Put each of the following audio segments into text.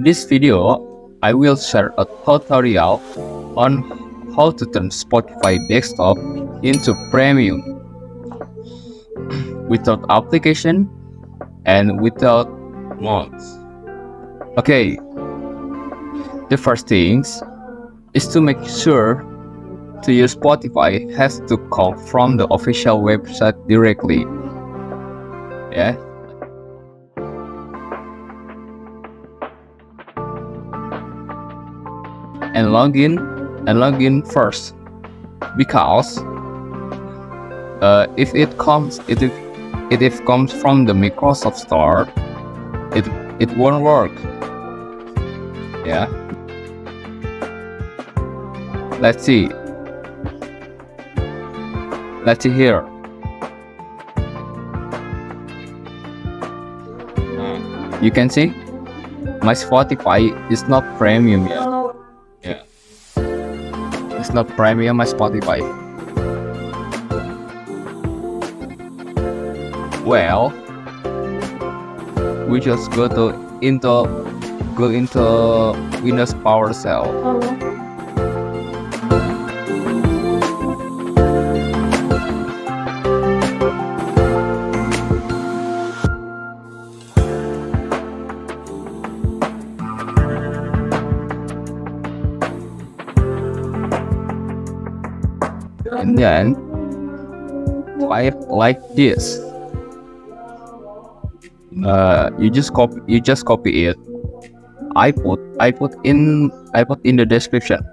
In this video, I will share a tutorial on how to turn Spotify desktop into premium without application and without mods. Okay, the first things is to make sure to use Spotify has to come from the official website directly. Yeah. And login first, because if it comes from the Microsoft Store, it won't work. Yeah. Let's see here. You can see my Spotify is not premium yet. Yeah, it's not premium my Spotify. Well, we just go into Windows PowerShell. And then like this. You just copy it. I put in the description.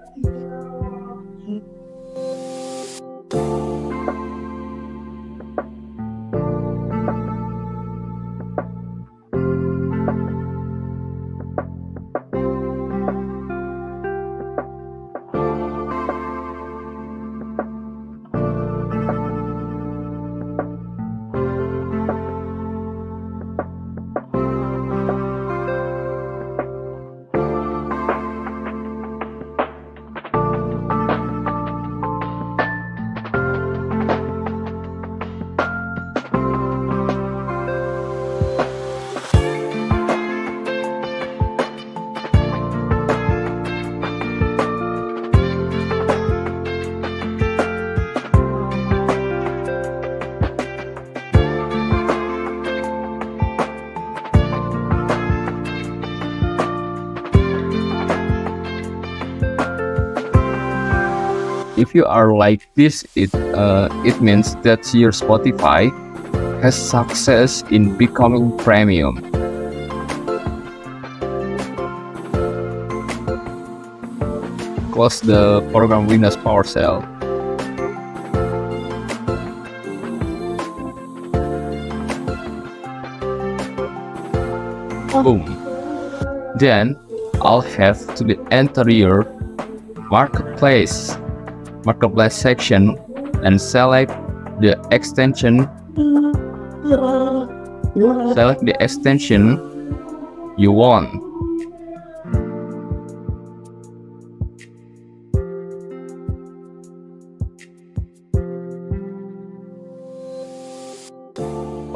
If you are like this, it means that your Spotify has success in becoming premium. Close the program Windows PowerShell. Boom. Then I'll have to enter your marketplace section and select the extension you want.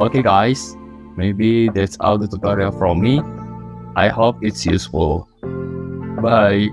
Okay guys, maybe that's all the tutorial from me. I hope it's useful. Bye.